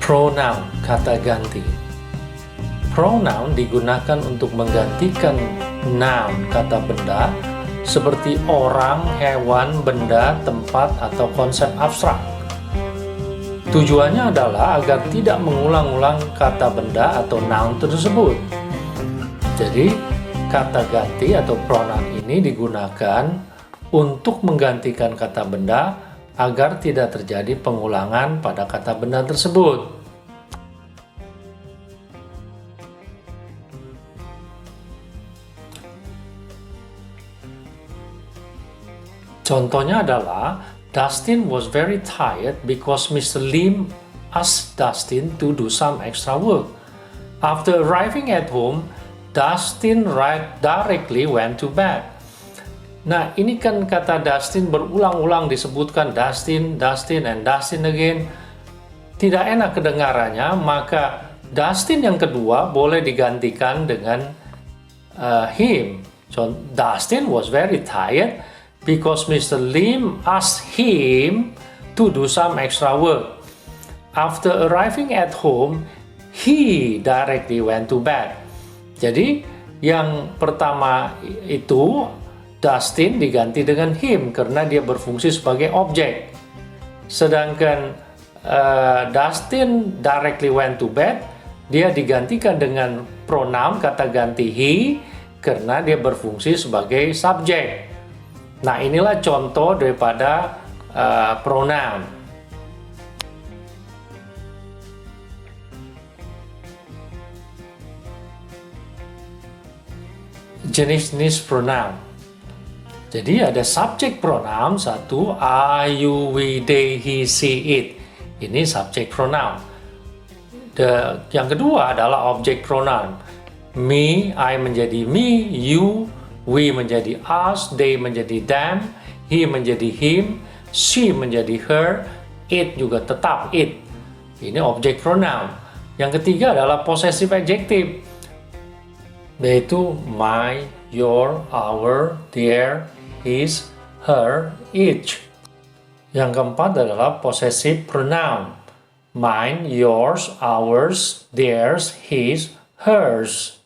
Pronoun, kata ganti. Pronoun digunakan untuk menggantikan noun, kata benda, seperti orang, hewan, benda, tempat, atau konsep abstrak. Tujuannya adalah agar tidak mengulang-ulang kata benda atau noun tersebut. Jadi, kata ganti atau pronoun ini digunakan untuk menggantikan kata benda agar tidak terjadi pengulangan pada kata benda tersebut. Contohnya adalah, Dustin was very tired because Mr. Lim asked Dustin to do some extra work. After arriving at home, Dustin directly went to bed. Nah, ini kan kata Dustin berulang-ulang disebutkan Dustin, Dustin, and Dustin again. Tidak enak kedengarannya, maka Dustin yang kedua boleh digantikan dengan him. So, Dustin was very tired because Mr. Lim asked him to do some extra work. After arriving at home, he directly went to bed. Jadi, yang pertama itu Dustin diganti dengan him karena dia berfungsi sebagai objek. Sedangkan Dustin directly went to bed, dia digantikan dengan pronoun kata ganti he karena dia berfungsi sebagai subjek. Nah, inilah contoh daripada pronoun. Jenis-jenis pronoun. Jadi ada subject pronoun satu, I, you, we, they, he, she, it. Ini subject pronoun. Yang kedua adalah object pronoun. Me, I menjadi me, you, we menjadi us, they menjadi them, he menjadi him, she menjadi her, it juga tetap it. Ini object pronoun. Yang ketiga adalah possessive adjective, yaitu my, your, our, their, his, her, each. Yang keempat adalah possessive pronoun, mine, yours, ours, theirs, his, hers.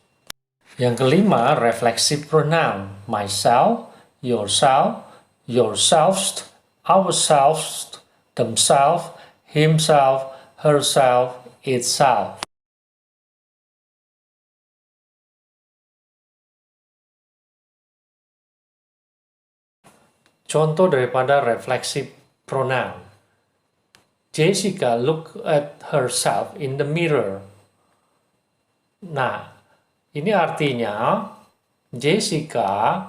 Yang kelima, reflexive pronoun, myself, yourself, yourselves, ourselves, themselves, himself, herself, itself. Contoh daripada reflexive pronoun. Jessica looked at herself in the mirror. Nah, ini artinya Jessica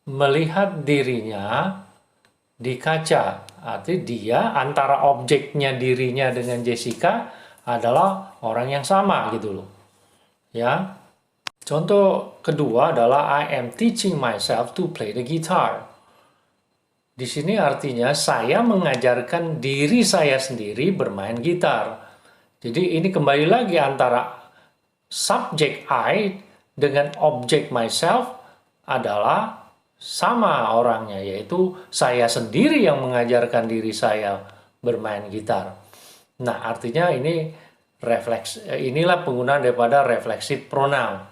melihat dirinya di kaca. Artinya dia antara objeknya dirinya dengan Jessica adalah orang yang sama gitu loh. Ya. Contoh kedua adalah I am teaching myself to play the guitar. Di sini artinya saya mengajarkan diri saya sendiri bermain gitar. Jadi ini kembali lagi antara subjek I dengan objek myself adalah sama orangnya, yaitu saya sendiri yang mengajarkan diri saya bermain gitar. Nah, artinya ini inilah penggunaan daripada reflexive pronoun.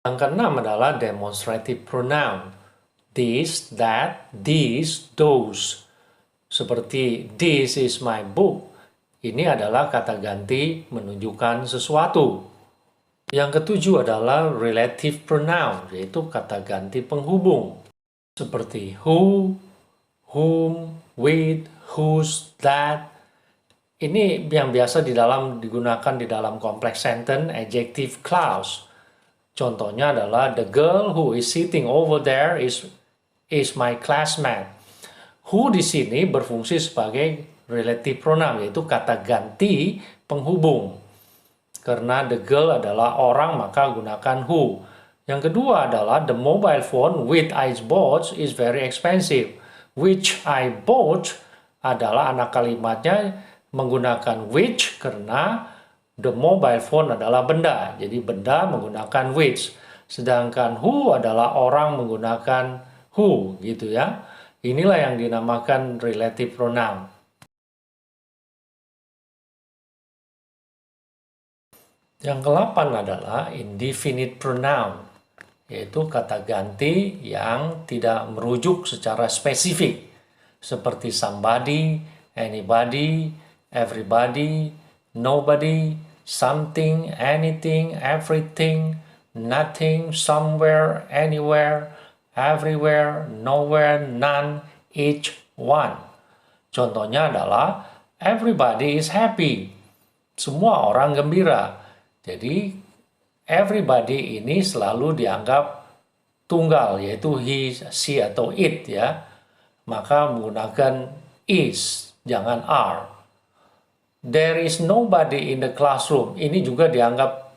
Yang keenam adalah demonstrative pronoun. This, that, these, those. Seperti this is my book. Ini adalah kata ganti menunjukkan sesuatu. Yang ketujuh adalah relative pronoun, yaitu kata ganti penghubung. Seperti who, whom, with, whose, that. Ini yang biasa digunakan di dalam complex sentence adjective clause. Contohnya adalah the girl who is sitting over there is my classmate. Who di sini berfungsi sebagai relative pronoun, yaitu kata ganti penghubung. Karena the girl adalah orang, maka gunakan who. Yang kedua adalah the mobile phone which I bought is very expensive. Which I bought adalah anak kalimatnya menggunakan which karena the mobile phone adalah benda. Jadi benda menggunakan which. Sedangkan who adalah orang menggunakan who gitu ya. Inilah yang dinamakan relative pronoun. Yang ke-8 adalah indefinite pronoun, yaitu kata ganti yang tidak merujuk secara spesifik, seperti somebody, anybody, everybody, nobody, something, anything, everything, nothing, somewhere, anywhere, everywhere, nowhere, none, each, one. Contohnya adalah everybody is happy. Semua orang gembira. Jadi everybody ini selalu dianggap tunggal, yaitu he, she, atau it ya. Maka menggunakan is, jangan are. There is nobody in the classroom. Ini juga dianggap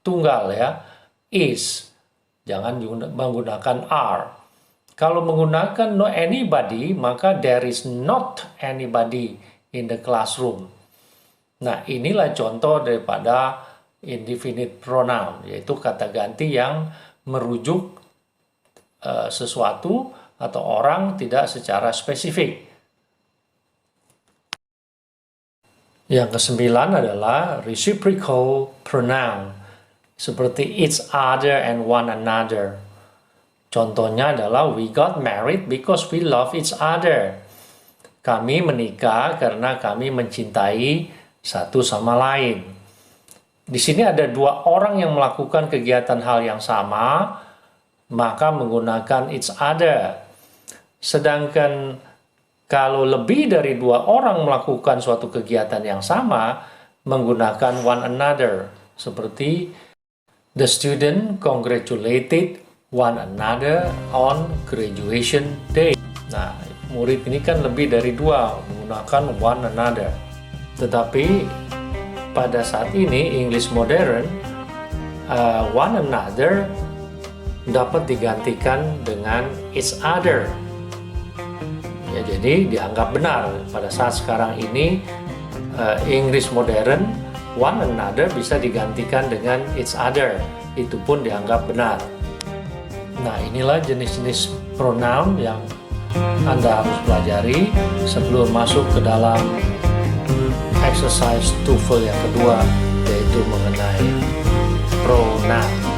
tunggal ya. Is, jangan menggunakan are. Kalau menggunakan no anybody, maka there is not anybody in the classroom. Nah, inilah contoh daripada indefinite pronoun, yaitu kata ganti yang merujuk sesuatu atau orang tidak secara spesifik. Yang ke-9 adalah reciprocal pronoun, seperti each other and one another. Contohnya adalah we got married because we love each other. Kami menikah karena kami mencintai satu sama lain. Di sini ada dua orang yang melakukan kegiatan hal yang sama, maka menggunakan each other. Sedangkan kalau lebih dari dua orang melakukan suatu kegiatan yang sama, menggunakan one another. Seperti the student congratulated one another on graduation day. Nah, murid ini kan lebih dari dua, menggunakan one another. Tetapi pada saat ini English modern, one another dapat digantikan dengan each other. Ya, jadi dianggap benar pada saat sekarang ini English modern, one another bisa digantikan dengan each other. Itu pun dianggap benar. Nah, inilah jenis-jenis pronoun yang Anda harus pelajari sebelum masuk ke dalam exercise TOEFL yang kedua, yaitu mengenai pronoun.